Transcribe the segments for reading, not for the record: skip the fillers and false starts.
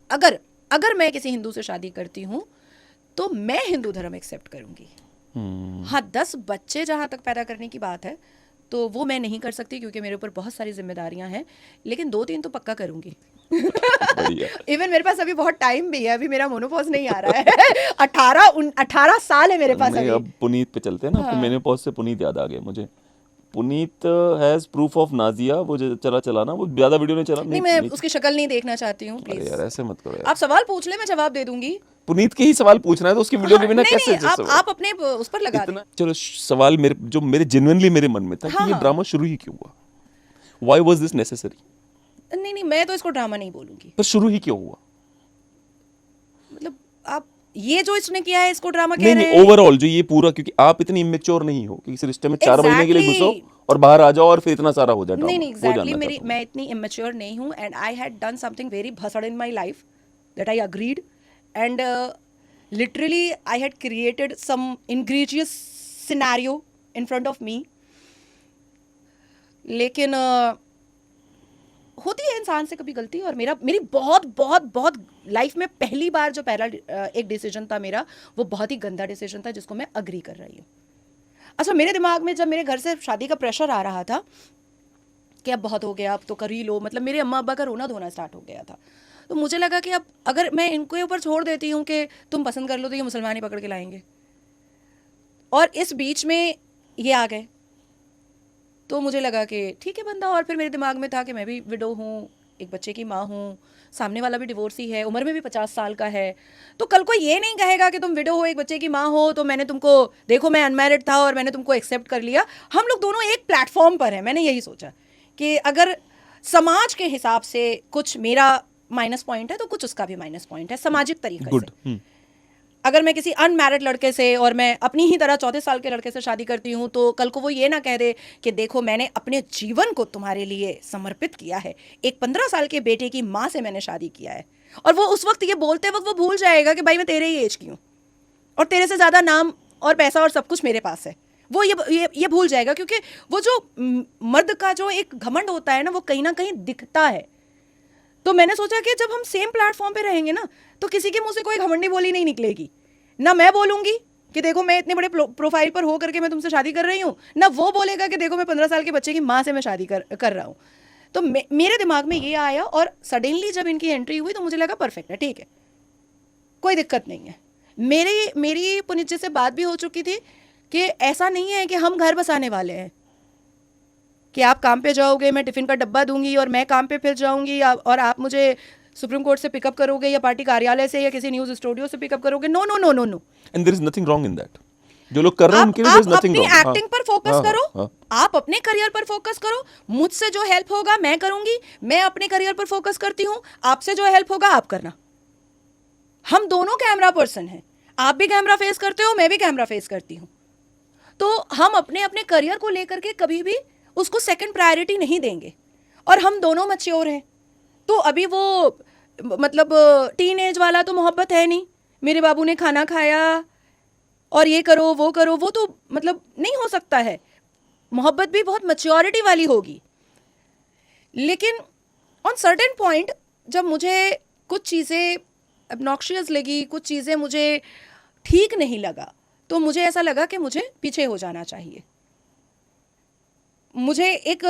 अगर अगर मैं किसी हिंदू से शादी करती हूँ तो मैं हिंदू धर्म एक्सेप्ट करूंगी। हाँ, 10 बच्चे जहाँ तक पैदा करने की बात है तो वो मैं नहीं कर सकती क्योंकि मेरे ऊपर बहुत सारी जिम्मेदारियां हैं, लेकिन 2-3 तो पक्का करूंगी। इवन मेरे पास अभी बहुत टाइम भी है, अभी मेरा मोनोपॉज नहीं आ रहा है। 18 साल है मेरे पास नहीं, अभी। अब पुनीत पे चलते हैं ना। हाँ। मेनोपॉज से पुनीत याद आ गया मुझे। Puneet has proof of Nazia, वो जो चला ना, वो ज्यादा वीडियो नहीं चला। नहीं, मैं उसकी शक्ल नहीं देखना चाहती हूँ, अरे प्लीज। यार ऐसे मत करो यार। आप सवाल पूछ ले, मैं जवाब दे दूंगी। पुनीत के ही सवाल पूछना है तो उसकी वीडियो हाँ, के बिना नहीं कैसे नहीं, आप अपने उस पर लगा दें। इतना। चलो, सवाल मेरे जेन्युइनली मेरे मन में था हाँ, कि ये हाँ। ड्रामा शुरू ही क्यों हुआ? Why was this necessary? नहीं नहीं, मैं तो इसको ड्रामा नहीं बोलूंगी। पर शुरू ही क्यों हुआ? मतलब आप ये जो इसने किया है इसको ड्रामा कह नहीं रहे नहीं, हैं? ओवरऑल जो ये पूरा, क्योंकि आप इतनी इमेच्योर नहीं हो कि इस रिश्ते में 4 महीने के लिए घुसो और बाहर आ जाओ और फिर इतना सारा हो जाए ड्रामा। नहीं नहीं, वो एग्जैक्टली जानना मेरी चाहता हूँ। मैं इतनी इमेच्योर नहीं हूँ, and I had done something very भसड़ in my life that I agreed, and literally I had created some egregious scenario in front of me. लेकिन होती है इंसान से कभी गलती, और मेरी बहुत बहुत बहुत लाइफ में पहली बार जो पहला एक डिसीजन था मेरा, वो बहुत ही गंदा डिसीजन था जिसको मैं अग्री कर रही हूँ। अच्छा, मेरे दिमाग में जब मेरे घर से शादी का प्रेशर आ रहा था कि अब बहुत हो गया, अब तो कर ही लो, मतलब मेरे अम्मा अब्बा का रोना धोना स्टार्ट हो गया था, तो मुझे लगा कि अब अगर मैं इनके ऊपर छोड़ देती हूँ कि तुम पसंद कर लो तो ये मुसलमान ही पकड़ के लाएंगे, और इस बीच में ये आ गए, तो मुझे लगा कि ठीक है बंदा। और फिर मेरे दिमाग में था कि मैं भी विडो हूँ, एक बच्चे की माँ हूँ, सामने वाला भी डिवोर्सी है, उम्र में भी 50 साल का है, तो कल को ये नहीं कहेगा कि तुम विडो हो, एक बच्चे की माँ हो, तो मैंने तुमको, देखो मैं अनमैरिड था और मैंने तुमको एक्सेप्ट कर लिया। हम लोग दोनों एक प्लेटफॉर्म पर हैं। मैंने यही सोचा कि अगर समाज के हिसाब से कुछ मेरा माइनस पॉइंट है तो कुछ उसका भी माइनस पॉइंट है, सामाजिक तरीके गुड। से। अगर मैं किसी अनमैरिड लड़के से और मैं अपनी ही तरह 34 साल के लड़के से शादी करती हूँ तो कल को वो ये ना कह दे कि देखो मैंने अपने जीवन को तुम्हारे लिए समर्पित किया है, एक 15 साल के बेटे की माँ से मैंने शादी किया है, और वो उस वक्त ये बोलते वक्त वो भूल जाएगा कि भाई मैं तेरे ही एज की हूँ और तेरे से ज़्यादा नाम और पैसा और सब कुछ मेरे पास है। वो ये भूल जाएगा, क्योंकि वो जो मर्द का जो एक घमंड होता है ना, वो कहीं ना कहीं दिखता है। तो मैंने सोचा कि जब हम सेम प्लेटफॉर्म पे रहेंगे ना, तो किसी के मुंह से कोई घमंडी बोली नहीं निकलेगी। ना मैं बोलूंगी कि देखो मैं इतने बड़े प्रोफाइल पर हो करके मैं तुमसे शादी कर रही हूँ, ना वो बोलेगा कि देखो मैं 15 साल के बच्चे की माँ से मैं शादी कर रहा हूँ। तो मेरे दिमाग में ये आया, और सडनली जब इनकी एंट्री हुई तो मुझे लगा परफेक्ट है, ठीक है, कोई दिक्कत नहीं है। मेरी पुनीत जी से बात भी हो चुकी थी कि ऐसा नहीं है कि हम घर बसाने वाले हैं कि आप काम पे जाओगे, मैं टिफिन का डब्बा दूंगी और मैं काम पे फिर जाऊंगी, और आप मुझे सुप्रीम कोर्ट से पिकअप करोगे या पार्टी कार्यालय से या किसी न्यूज स्टूडियो से पिकअप करोगे। No no no no no. And there is nothing wrong in that. जो लोग कर रहे हैं उनके लिए देयर इज आप नथिंग अपनी रॉन्ग। एक्टिंग पर फोकस करो, हाँ। आप अपने करियर पर फोकस करो, मुझसे जो हेल्प होगा मैं करूंगी, मैं अपने करियर पर फोकस करती हूँ, आपसे जो हेल्प होगा आप करना। हम दोनों कैमरा पर्सन हैं, आप भी कैमरा फेस करते हो, मैं भी कैमरा फेस करती हूँ, तो हम अपने अपने करियर को लेकर के कभी भी उसको सेकंड प्रायोरिटी नहीं देंगे। और हम दोनों मैच्योर हैं, तो अभी वो मतलब टीन एज वाला तो मोहब्बत है नहीं, मेरे बाबू ने खाना खाया और ये करो वो करो, वो तो मतलब नहीं हो सकता है। मोहब्बत भी बहुत मैच्योरिटी वाली होगी। लेकिन ऑन सर्टेन पॉइंट जब मुझे कुछ चीज़ें ऑब्नॉक्शियस लगी, कुछ चीज़ें मुझे ठीक नहीं लगा, तो मुझे ऐसा लगा कि मुझे पीछे हो जाना चाहिए। मुझे एक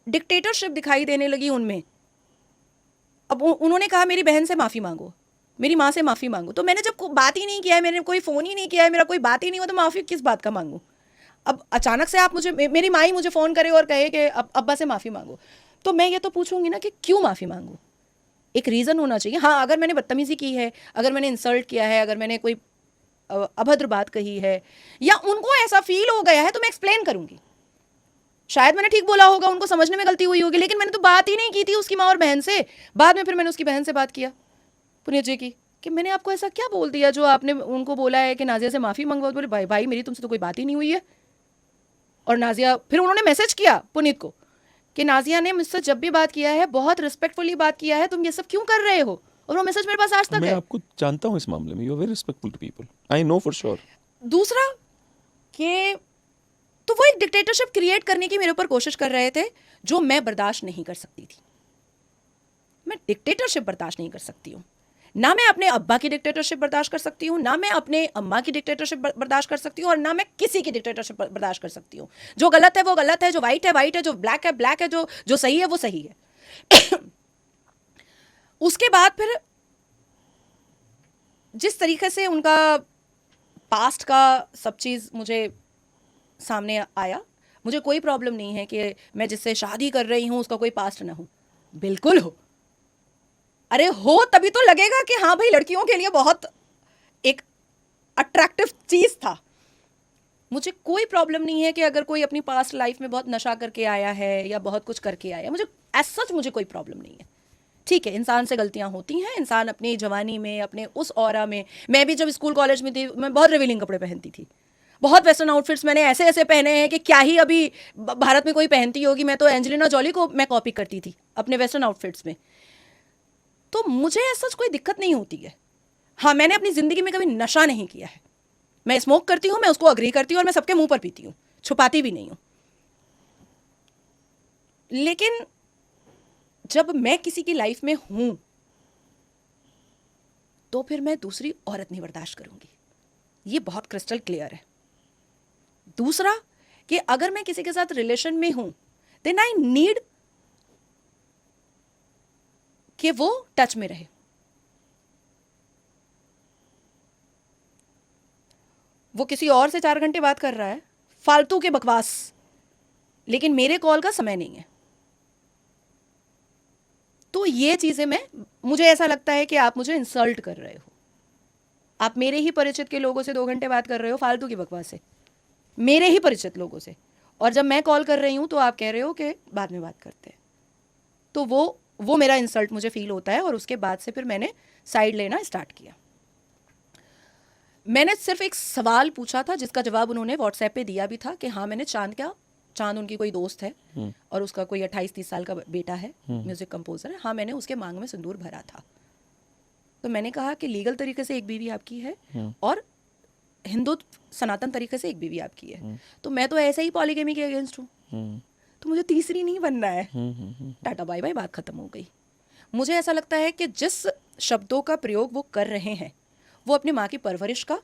डिक्टेटरशिप दिखाई देने लगी उनमें। अब उन्होंने कहा मेरी बहन से माफ़ी मांगो, मेरी माँ से माफ़ी मांगो, तो मैंने जब बात ही नहीं किया है, मैंने कोई फ़ोन ही नहीं किया है, मेरा कोई बात ही नहीं हुआ, तो माफ़ी किस बात का मांगूँ? अब अचानक से आप मुझे, मेरी माँ ही मुझे फ़ोन करे और कहे कि अब्बा से माफ़ी मांगो, तो मैं ये तो पूछूंगी ना कि क्यों माफ़ी मांगूँ? एक रीज़न होना चाहिए। हाँ, अगर मैंने बदतमीज़ी की है, अगर मैंने इंसल्ट किया है, अगर मैंने कोई अभद्र बात कही है या उनको ऐसा फील हो गया है, तो मैं एक्सप्लेन करूंगी। शायद मैंने ठीक बोला होगा, उनको समझने में गलती हुई होगी, लेकिन मैंने तो बात ही नहीं की थी उसकी माँ और बहन से। बाद में फिर मैंने उसकी बहन से बात किया, पुनीत जी की, कि मैंने आपको ऐसा क्या बोल दिया जो आपने उनको बोला है कि नाजिया से माफ़ी मंगवाओ। बोले भाई भाई मेरी तुमसे तो कोई बात ही नहीं हुई है। और नाजिया, फिर उन्होंने मैसेज किया पुनीत को कि नाजिया ने मुझसे जब भी बात किया है बहुत रिस्पेक्टफुली बात किया है, तुम ये सब क्यों कर रहे हो? और वो मैसेज मेरे पास आज तक मैं है। आपको जानता हूँ इस मामले में, you are very respectful to people, I know for sure. दूसरा कि तो वो एक डिक्टेटरशिप क्रिएट करने की मेरे ऊपर कोशिश कर रहे थे जो मैं बर्दाश्त नहीं कर सकती थी। मैं डिक्टेटरशिप बर्दाश्त नहीं कर सकती हूँ। ना मैं अपने अब्बा की डिक्टेटरशिप बर्दाश्त कर सकती हूँ, ना मैं अपने अम्मा की डिक्टेटरशिप बर्दाश्त कर सकती हूँ, और ना मैं किसी की डिक्टेटरशिप बर्दाश्त कर सकती हूँ। जो गलत है वो गलत है, जो वाइट है वाइट है, जो ब्लैक है ब्लैक है, जो सही है वो सही है। उसके बाद फिर जिस तरीके से उनका पास्ट का सब चीज़ मुझे सामने आया, मुझे कोई प्रॉब्लम नहीं है कि मैं जिससे शादी कर रही हूँ उसका कोई पास्ट ना हो, बिल्कुल हो। अरे हो तभी तो लगेगा कि हाँ भाई लड़कियों के लिए बहुत एक अट्रैक्टिव चीज़ था। मुझे कोई प्रॉब्लम नहीं है कि अगर कोई अपनी पास्ट लाइफ में बहुत नशा करके आया है या बहुत कुछ करके आया है, मुझे एज सच मुझे कोई प्रॉब्लम नहीं है। ठीक है, इंसान से गलतियां होती हैं, इंसान अपनी जवानी में अपने उस ऑरा में, मैं भी जब स्कूल कॉलेज में थी मैं बहुत रिवीलिंग कपड़े पहनती थी, बहुत वेस्टर्न आउटफिट्स मैंने ऐसे ऐसे पहने हैं कि क्या ही अभी भारत में कोई पहनती होगी। मैं तो एंजेलिना जॉली को मैं कॉपी करती थी अपने वेस्टर्न आउटफिट्स में, तो मुझे ऐसा कोई दिक्कत नहीं होती है। हाँ, मैंने अपनी ज़िंदगी में कभी नशा नहीं किया है। मैं स्मोक करती हूँ, मैं उसको अग्री करती हूँ, और मैं सबके मुंह पर पीती हूँ, छुपाती भी नहीं हूँ। लेकिन जब मैं किसी की लाइफ में हूं तो फिर मैं दूसरी औरत नहीं बर्दाश्त करूंगी, ये बहुत क्रिस्टल क्लियर है। दूसरा कि अगर मैं किसी के साथ रिलेशन में हूं देन आई नीड कि वो टच में रहे। वो किसी और से 4 घंटे बात कर रहा है, फालतू के बकवास, लेकिन मेरे कॉल का समय नहीं है। तो ये चीजें मुझे ऐसा लगता है कि आप मुझे इंसल्ट कर रहे हो। आप मेरे ही परिचित के लोगों से 2 घंटे बात कर रहे हो फालतू की बकवास से, मेरे ही परिचित लोगों से, और जब मैं कॉल कर रही हूं तो आप कह रहे हो कि बाद में बात करते हैं। तो वो मेरा इंसल्ट मुझे फील होता है, और उसके बाद से फिर मैंने साइड लेना स्टार्ट किया। मैंने सिर्फ एक सवाल पूछा था जिसका जवाब उन्होंने व्हाट्सएप पे दिया भी था कि हाँ मैंने चांद उनकी कोई दोस्त है और उसका कोई 28-30 साल का बेटा है, म्यूजिक कंपोजर है, हाँ मैंने उसके मांग में सिंदूर भरा था। तो मैंने कहा कि लीगल तरीके से एक बीवी आपकी है और हिंदू सनातन तरीके से एक बीवी आपकी है, तो मैं तो ऐसे ही पॉलीगेमी के अगेंस्ट हूँ, तो मुझे तीसरी नहीं बनना है। टाटा बाय बाय, बात खत्म हो गई। मुझे ऐसा लगता है कि जिस शब्दों का प्रयोग वो कर रहे हैं वो अपनी माँ की परवरिश का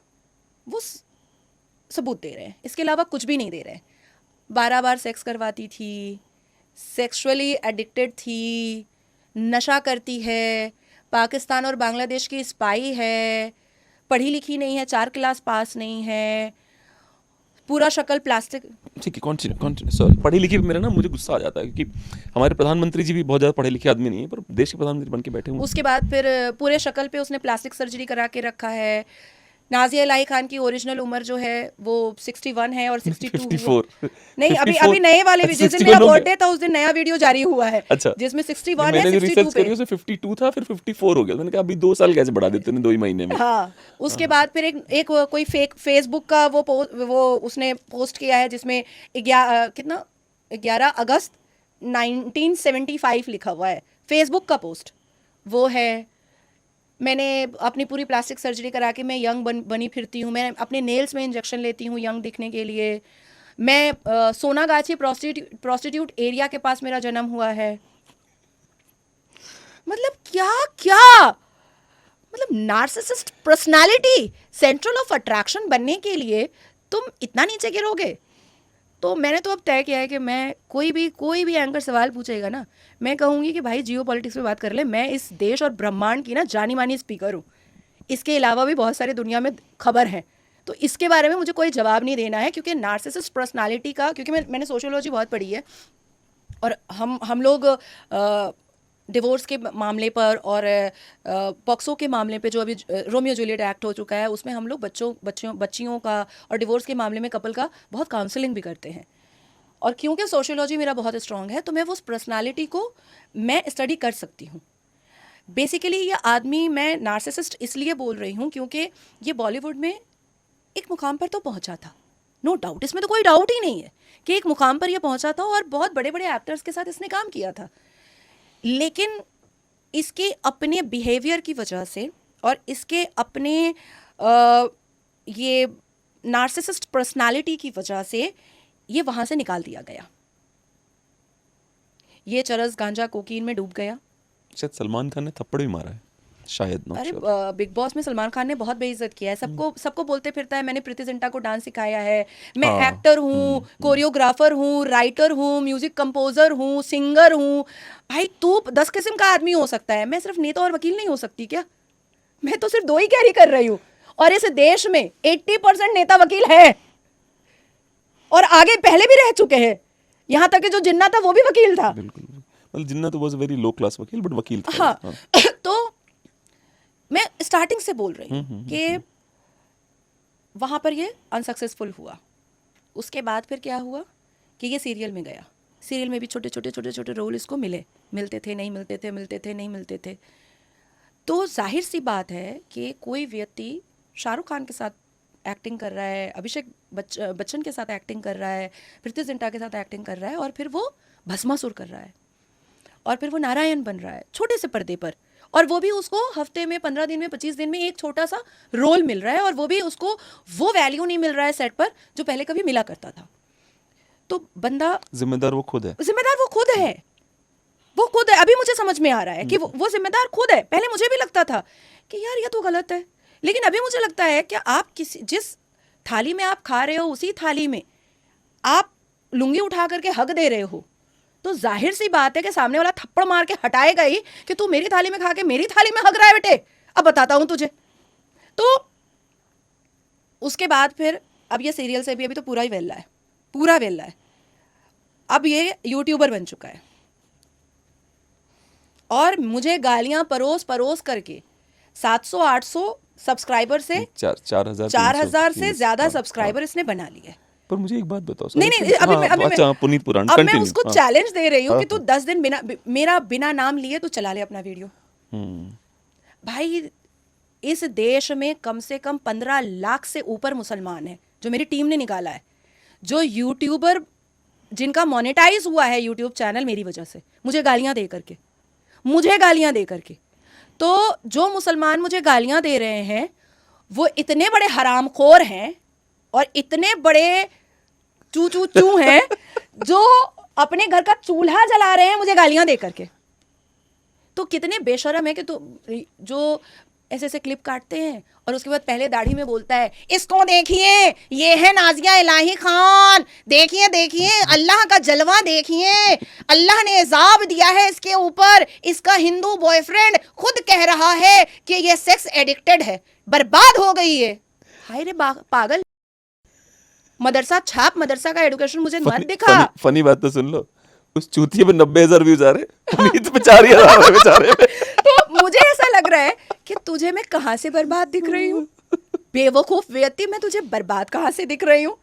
वो सबूत दे रहे हैं, इसके अलावा कुछ भी नहीं दे रहे हैं। 12 बार सेक्स करवाती थी, सेक्सुअली एडिक्टेड थी, नशा करती है, पाकिस्तान और बांग्लादेश की स्पाई है, पढ़ी लिखी नहीं है, 4 क्लास पास नहीं है, पूरा शक्ल प्लास्टिक। ठीक है, कंटिन्यू सॉरी। पढ़ी लिखी मेरा ना मुझे गुस्सा आ जाता है क्योंकि हमारे प्रधानमंत्री जी भी बहुत ज़्यादा पढ़े लिखे आदमी नहीं है, पर देश के प्रधानमंत्री बन के बैठे हुए। उसके बाद फिर पूरे शक्ल पे उसने प्लास्टिक सर्जरी करा के रखा है। नाजिया इलाही खान की ओरिजिनल उम्र जो है वो 61 है और 62 54 नहीं, अभी 54 नए वाले जिस दिन 61 मेरा हो गया। बर्थडे था उस दिन नया वीडियो जारी हुआ है, अच्छा, जिसमें 61 है, मैंने जो 62 रिसर्च पे। करी उसमें 52 था, फिर 54 हो गया। मैंने कहा अभी 2 साल कैसे बढ़ा देते हैं 2 ही महीने में। हाँ, उसके बाद फिर एक कोई फेक फेसबुक का वो उसने पोस्ट किया है जिसमें 11 अगस्त 1975 लिखा हुआ है, फेसबुक का पोस्ट वो है। मैंने अपनी पूरी प्लास्टिक सर्जरी करा के मैं यंग बनी फिरती हूँ, मैं अपने नेल्स में इंजेक्शन लेती हूँ यंग दिखने के लिए। मैं सोनागाछी प्रोस्टिट्यूट एरिया के पास मेरा जन्म हुआ है। मतलब क्या क्या, मतलब narcissist personality, central of attraction बनने के लिए तुम इतना नीचे गिरोगे। तो मैंने तो अब तय किया है कि मैं कोई भी एंकर सवाल पूछेगा ना, मैं कहूँगी कि भाई जियो पॉलिटिक्स पे बात कर ले, मैं इस देश और ब्रह्मांड की ना जानी मानी स्पीकर हूँ, इसके अलावा भी बहुत सारी दुनिया में खबर है, तो इसके बारे में मुझे कोई जवाब नहीं देना है। क्योंकि नार्सिसिस्ट पर्सनालिटी का, क्योंकि मैंने सोशियोलॉजी बहुत पढ़ी है, और हम लोग डिवोर्स के मामले पर और पॉक्सो के मामले पे जो अभी रोमियो जूलियट एक्ट हो चुका है उसमें हम लोग बच्चियों का और डिवोर्स के मामले में कपल का बहुत काउंसलिंग भी करते हैं। और क्योंकि सोशियोलॉजी मेरा बहुत स्ट्रांग है तो मैं वो उस पर्सनालिटी को मैं स्टडी कर सकती हूँ। बेसिकली ये आदमी, मैं नार्सिसिस्ट इसलिए बोल रही हूँ क्योंकि ये बॉलीवुड में एक मुकाम पर तो पहुँचा था, नो डाउट, इसमें तो कोई डाउट ही नहीं है कि एक मुकाम पर यह पहुँचा था और बहुत बड़े बड़े एक्टर्स के साथ इसने काम किया था। लेकिन इसके अपने बिहेवियर की वजह से और इसके अपने ये नार्सिसिस्ट पर्सनालिटी की वजह से ये वहाँ से निकाल दिया गया। ये चरस गांजा कोकीन में डूब गया। शायद सलमान खान ने थप्पड़ भी मारा है। शायद नॉट अरे श्योर। बिग बॉस में सलमान खान ने बहुत बेइज्जत किया है, सबको सबको बोलते फिरता है मैंने प्रीति जिंटा को डांस सिखाया है, मैं हाँ, एक्टर हूँ, कोरियोग्राफर हूँ, राइटर हूँ, म्यूजिक कंपोजर हूँ, सिंगर हूँ। भाई तू 10 किस्म का आदमी हो सकता है, मैं सिर्फ नेता और वकील नहीं हो सकती क्या? मैं तो सिर्फ 2 ही कैरी कर रही हूँ, और इस देश में 80% नेता वकील है, और आगे पहले भी रह चुके हैं। यहाँ तक कि जो जिन्ना था वो भी वकील था। बिल्कुल, मतलब जिन्ना तो वाज वेरी लो क्लास वकील, बट वकील था। हाँ तो मैं स्टार्टिंग से बोल रही हूँ कि वहाँ पर ये अनसक्सेसफुल हुआ। उसके बाद फिर क्या हुआ कि ये सीरियल में गया, सीरियल में भी छोटे छोटे छोटे छोटे रोल इसको मिलते थे, नहीं मिलते थे, मिलते थे, नहीं मिलते थे। तो जाहिर सी बात है कि कोई व्यक्ति शाहरुख खान के साथ एक्टिंग कर रहा है, अभिषेक बच्चन के साथ एक्टिंग कर रहा है, प्रीति जिंटा के साथ एक्टिंग कर रहा है, और फिर वो भस्मासुर कर रहा है, और फिर वो नारायण बन रहा है छोटे से पर्दे पर, और वो भी उसको हफ्ते में, 15 दिन में, 25 दिन में एक छोटा सा रोल मिल रहा है, और वो भी उसको वो वैल्यू नहीं मिल रहा है सेट पर जो पहले कभी मिला करता था। तो बंदा जिम्मेदार वो खुद है। जिम्मेदार वो खुद है, वो खुद है। अभी मुझे समझ में आ रहा है कि वो जिम्मेदार खुद है। पहले मुझे भी लगता था कि यार ये तो गलत है, लेकिन अभी मुझे लगता है कि आप जिस थाली में आप खा रहे हो उसी थाली में आप लुंगी उठा करके हक दे रहे हो, तो जाहिर सी बात है कि सामने वाला थप्पड़ मार के हटाएगा ही कि तू मेरी थाली में खा के मेरी थाली में हक रहा है बेटे, अब बताता हूं तुझे। तो उसके बाद फिर अब ये सीरियल से भी अभी तो पूरा ही वेल्ला है, पूरा वेल्ला है। अब ये यूट्यूबर बन चुका है, और मुझे गालियां परोस परोस करके 700-800 सब्सक्राइबर से 4,000 से ज्यादा सब्सक्राइबर इसने बना लिए। पर मुझे एक बात बताओ। नहीं अच्छा, पुनीत पुराण अब मैं कंटिन्यू। उसको चैलेंज दे रही हूँ कि तू 10 दिन मेरा बिना नाम लिए तू चला ले अपना वीडियो। भाई इस देश में कम से कम 15 लाख से ऊपर मुसलमान हैं, जो मेरी टीम ने निकाला है, जो यूट्यूबर जिनका मोनेटाइज हुआ है यूट्यूब चैनल मेरी वजह से, मुझे गालियां दे करके। तो जो मुसलमान मुझे गालियां दे रहे हैं वो इतने बड़े हरामखोर हैं और इतने बड़े चू हैं जो अपने घर का चूल्हा जला रहे हैं मुझे गालियां दे करके। तो कितने बेशरम है कि तो जो ऐसे क्लिप काटते हैं और उसके बाद पहले दाढ़ी में बोलता है इसको देखिए, ये है नाजिया इलाही खान, देखिए अल्लाह का जलवा, देखिए अल्लाह ने इजाब दिया है इसके ऊपर, इसका हिंदू बॉयफ्रेंड खुद कह रहा है कि ये सेक्स एडिक्टेड है, बर्बाद हो गई है। हाय रे पागल, मदरसा का एजुकेशन मुझे मत दिखा। फनी बात तो सुन लो, उस चूतिए पे 90,000 व्यूज आ रहे, पुनीत पे 4,000 बेचारे पे। तो मुझे ऐसा लग रहा है कि तुझे मैं कहां से बर्बाद दिख रही हूँ, बेवकूफ व्यक्ति, मैं तुझे बर्बाद कहां से दिख रही हूँ।